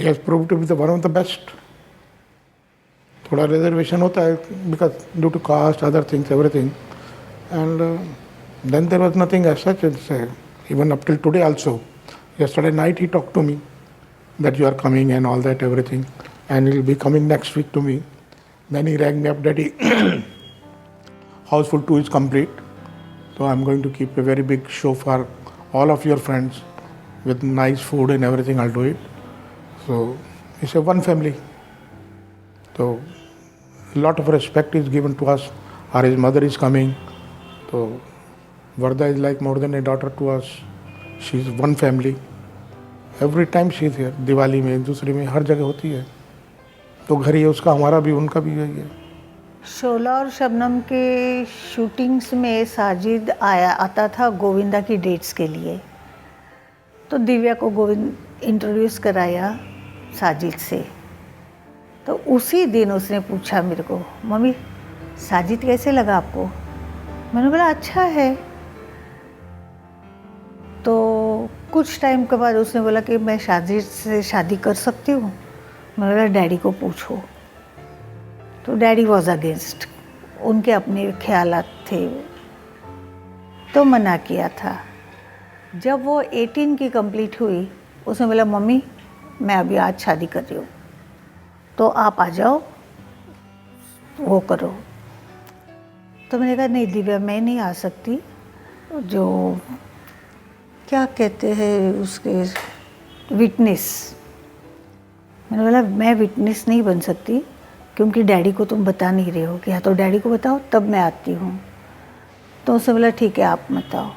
He has proved to be the one of the best. थोड़ा reservation होता है because due to caste other things everything and then there was nothing as such even up till today also. Yesterday night he talked to me that you are coming and all that everything and he'll be coming next week to me. Then he rang me up, Daddy, Houseful 2 is complete. So I'm going to keep a very big show for all of your friends with nice food and everything. I'll do it. So it's a one family. So a lot of respect is given to us. Or his mother is coming. So Varda is like more than a daughter to us. She's one family. Every time she's here. Diwali में, दूसरी में, हर जगह होती है. तो घर ही है उसका, हमारा भी, उनका भी यही है. शोला और शबनम के शूटिंग्स में साजिद आता था गोविंदा की डेट्स के लिए. तो दिव्या को गोविंद इंट्रोड्यूस कराया साजिद से. तो उसी दिन उसने पूछा मेरे को, मम्मी साजिद कैसे लगा आपको? मैंने बोला अच्छा है. तो कुछ टाइम के बाद उसने बोला कि मैं साजिद से शादी कर सकती हूँ. मैंने बोला डैडी को पूछो. तो डैडी वॉज अगेंस्ट. उनके अपने ख्यालात थे, तो मना किया था. जब वो 18 की कंप्लीट हुई उसने बोला मम्मी मैं अभी आज शादी कर रही हूँ तो आप आ जाओ वो करो. तो मैंने कहा नहीं दिव्या मैं नहीं आ सकती. जो क्या कहते हैं उसके विटनेस. मैंने बोला मैं विटनेस नहीं बन सकती क्योंकि डैडी को तुम बता नहीं रहे हो कि हाँ तो डैडी को बताओ तब मैं आती हूँ. तो उसने बोला ठीक है आप मत आओ.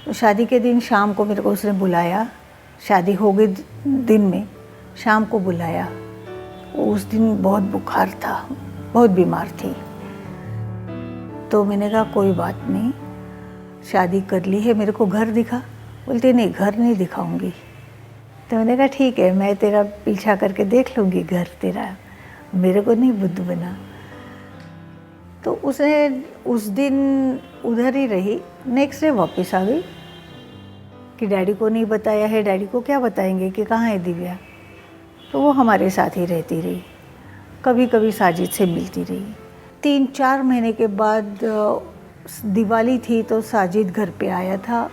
तो शादी के दिन शाम को मेरे को उसने बुलाया. शादी हो गई दिन में, शाम को बुलाया. उस दिन बहुत बुखार था, बहुत बीमार थी. तो मैंने कहा कोई बात नहीं, शादी कर ली है. मेरे को घर दिखा. बोलते नहीं घर नहीं दिखाऊंगी. तो मैंने कहा ठीक है मैं तेरा पीछा करके देख लूँगी घर तेरा, मेरे को नहीं बुद्ध बना. तो उसने उस दिन उधर ही रही. नेक्स्ट डे वापस आ गई कि डैडी को नहीं बताया है. डैडी को क्या बताएंगे कि कहाँ है दिव्या. तो वो हमारे साथ ही रहती रही. कभी कभी साजिद से मिलती रही. 3-4 महीने के बाद दिवाली थी तो साजिद घर पे आया था.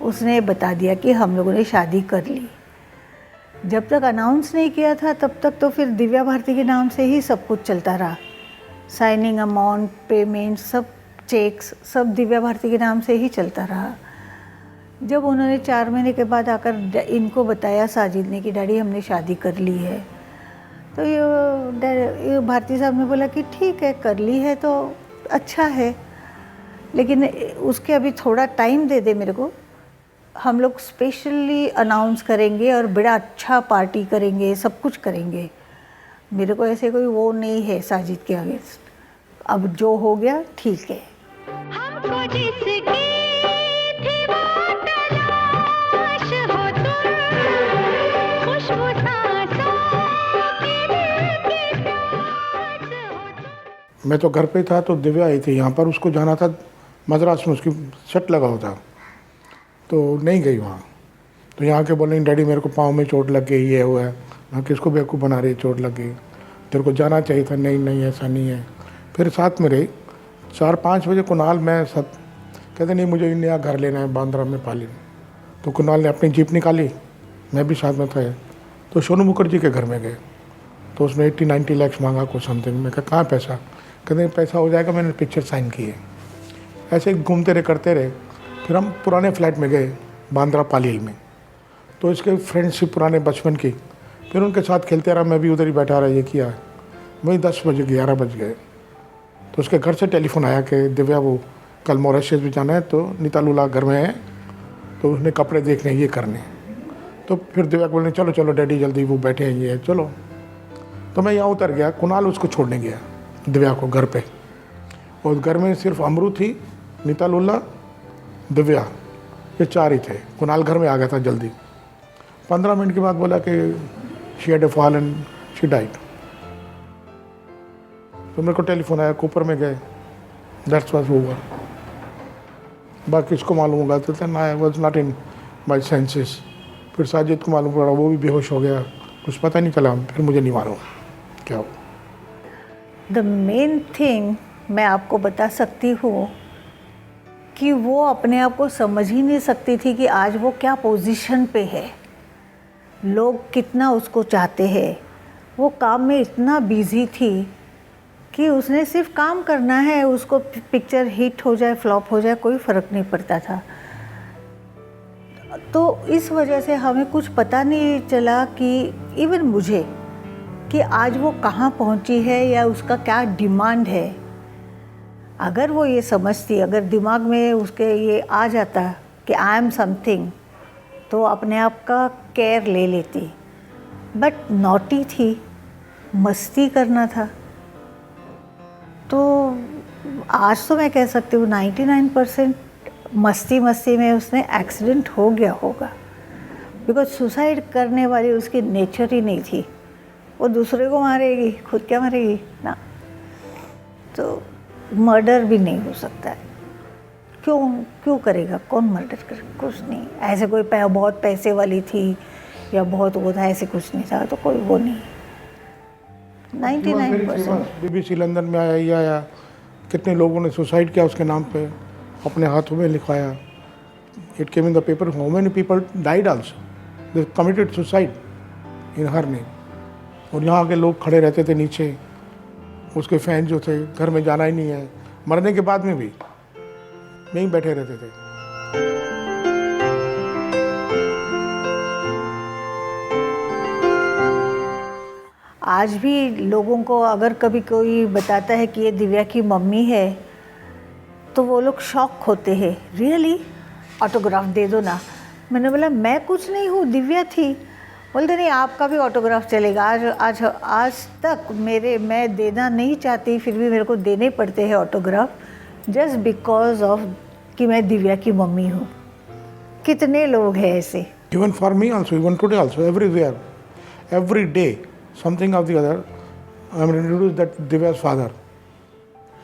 उसने बता दिया कि हम लोगों ने शादी कर ली. जब तक अनाउंस नहीं किया था तब तक तो फिर दिव्या भारती के नाम से ही सब कुछ चलता रहा. साइनिंग अमाउंट, पेमेंट, सब चेक्स सब दिव्या भारती के नाम से ही चलता रहा. जब उन्होंने 4 महीने के बाद आकर इनको बताया साजिद ने कि डैडी हमने शादी कर ली है, तो ये भारती साहब ने बोला कि ठीक है कर ली है तो अच्छा है, लेकिन उसके अभी थोड़ा टाइम दे दे मेरे को. हम लोग स्पेशली अनाउंस करेंगे और बड़ा अच्छा पार्टी करेंगे, सब कुछ करेंगे. मेरे को ऐसे कोई वो नहीं है साजिद के अगेंस्ट. अब जो हो गया ठीक है. हमको जिसकी थी वो तलाश हो तुम, खुशबू सांसों के दिल के पास हो तुम. मैं तो घर पे था तो दिव्या आई थी यहाँ पर. उसको जाना था मद्रास में, उसकी सेट लगा हुआ था तो नहीं गई वहाँ. तो यहाँ के बोले डैडी मेरे को पाँव में चोट लग गई, ये हुआ है. मैं किसको बेवकूफ़ बना रही है, चोट लग गई, तेरे को जाना चाहिए था. नहीं नहीं ऐसा नहीं है. फिर साथ में रही. 4-5 बजे कुणाल मैं सब कहते नहीं मुझे नया घर लेना है बांद्रा में पाली. तो कुणाल ने अपनी जीप निकाली, मैं भी साथ में था. तो सोनू मुखर्जी के घर में गए तो उसमें 80-90 लाख मांगा कुछ समथिंग. मैं कहा कहाँ पैसा? कहते पैसा हो जाएगा, मैंने पिक्चर साइन की है. ऐसे घूमते रहे करते रहे. फिर हम पुराने फ्लैट में गए बांद्रा पालील में. तो इसके फ्रेंड्स पुराने बचपन की, फिर उनके साथ खेलते रहा. मैं भी उधर ही बैठा रहा, ये किया. वही 10 बजे 11 बज गए. तो उसके घर से टेलीफोन आया कि दिव्या वो कल मॉरिशस भी जाना है तो नीता लूला घर में है तो उसने कपड़े देखने ये करने. तो फिर दिव्या को बोलने चलो चलो डैडी जल्दी वो बैठे हैं ये चलो. तो मैं यहाँ उतर गया. कुणाल उसको छोड़ने गया दिव्या को घर पे. और घर में सिर्फ अमरू थी, नीता लूला, दिव्या, ये 4 ही थे. कुणाल घर में आ गया था जल्दी. 15 मिनट के बाद बोला कि she had a fall and she died. तो मेरे को टेलीफोन आया, कूपर में गए. That's was over. बाकी इसको मालूम होगा तो I was not in my senses. फिर साजिद को मालूम पड़ा, वो भी बेहोश हो गया. कुछ पता नहीं चला, फिर मुझे नहीं मालूम क्या हो। द मेन थिंग मैं आपको बता सकती हूँ कि वो अपने आप को समझ ही नहीं सकती थी कि आज वो क्या पोजीशन पे है, लोग कितना उसको चाहते हैं। वो काम में इतना बिजी थी कि उसने सिर्फ काम करना है, उसको पिक्चर हिट हो जाए फ्लॉप हो जाए कोई फ़र्क नहीं पड़ता था। तो इस वजह से हमें कुछ पता नहीं चला कि इवन मुझे कि आज वो कहाँ पहुँची है या उसका क्या डिमांड है। अगर वो ये समझती, अगर दिमाग में उसके ये आ जाता कि आई एम समथिंग, तो अपने आप का केयर ले लेती। बट नॉटी थी, मस्ती करना था। तो आज तो मैं कह सकती हूँ 99% मस्ती में उसने एक्सीडेंट हो गया होगा, बिकॉज सुसाइड करने वाली उसकी नेचर ही नहीं थी। वो दूसरे को मारेगी, खुद क्या मरेगी ना। तो मर्डर भी नहीं हो सकता है। क्यों करेगा, कौन मर्डर करेगा, कुछ नहीं। ऐसे कोई बहुत पैसे वाली थी या बहुत वो था, ऐसे कुछ नहीं था, तो कोई वो नहीं। 99% BBC लंदन में आया, ये आया, कितने लोगों ने सुसाइड किया उसके नाम पे, अपने हाथों में लिखवाया। It came in the paper, how many people died also, they committed suicide in her name. और यहाँ के लोग खड़े रहते थे नीचे, उसके फैन जो थे, घर में जाना ही नहीं है, मरने के बाद में भी यहीं बैठे रहते थे। आज भी लोगों को अगर कभी कोई बताता है कि ये दिव्या की मम्मी है, तो वो लोग शॉक होते हैं। रियली, ऑटोग्राफ दे दो ना। मैंने बोला मैं कुछ नहीं हूँ, दिव्या थी। बोलते नहीं, आपका भी ऑटोग्राफ चलेगा। आज तक मैं देना नहीं चाहती, फिर भी मेरे को देने पड़ते हैं ऑटोग्राफ, जस्ट बिकॉज ऑफ कि मैं दिव्या की मम्मी हूँ। कितने लोग हैं ऐसे। Even for me also, even today also, everywhere, every day something of the other I am introduce that Divya's father.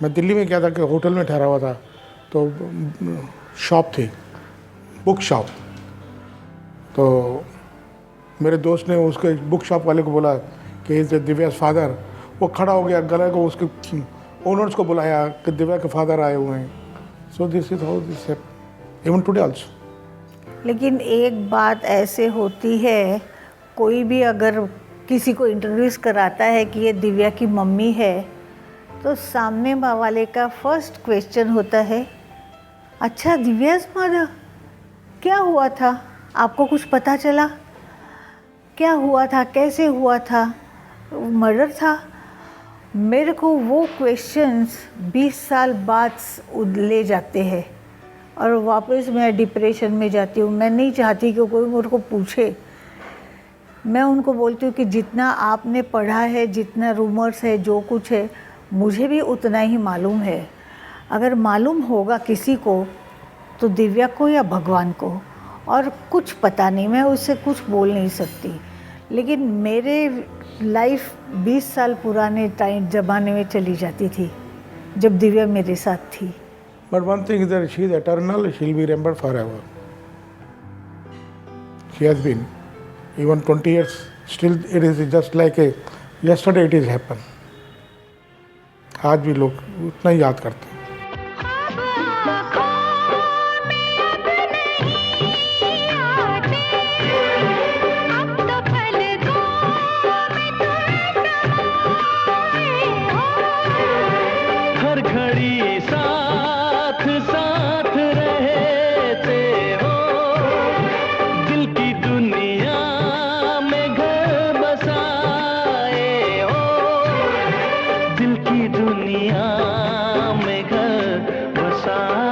मैं दिल्ली में क्या था कि होटल में ठहरा हुआ था, तो शॉप थी, बुक शॉप। तो मेरे दोस्त ने उसके बुक शॉप वाले को बोला कि इज दिव्याज फादर। वो खड़ा हो गया, गले को उसके ओनर्स को बुलाया कि दिव्या के फादर आए हुए हैं। So this is how this even today also. लेकिन एक बात ऐसे होती है, कोई भी अगर किसी को इंट्रोड्यूस कराता है कि ये दिव्या की मम्मी है, तो सामने वाले का फर्स्ट क्वेश्चन होता है, अच्छा दिव्याज मदर, क्या हुआ था, आपको कुछ पता चला, क्या हुआ था, कैसे हुआ था, मर्डर था। मेरे को वो क्वेश्चंस 20 साल बाद ले जाते हैं और वापस मैं डिप्रेशन में जाती हूँ। मैं नहीं चाहती कि कोई मेरे को पूछे। मैं उनको बोलती हूँ कि जितना आपने पढ़ा है, जितना रूमर्स है, जो कुछ है, मुझे भी उतना ही मालूम है। अगर मालूम होगा किसी को तो दिव्या को या भगवान को, और कुछ पता नहीं, मैं उससे कुछ बोल नहीं सकती। लेकिन मेरे लाइफ 20 साल पुराने टाइम ज़माने में चली जाती थी जब दिव्या मेरे साथ थी। But one thing is that she is eternal, she will be remembered forever. She has been even 20 years, still it is just like a yesterday it is happened. आज भी लोग उतना ही याद करते हैं। हर घड़ी साथ साथ रहते हो, दिल की दुनिया में घर बसाए हो, दिल की दुनिया में घर बसाए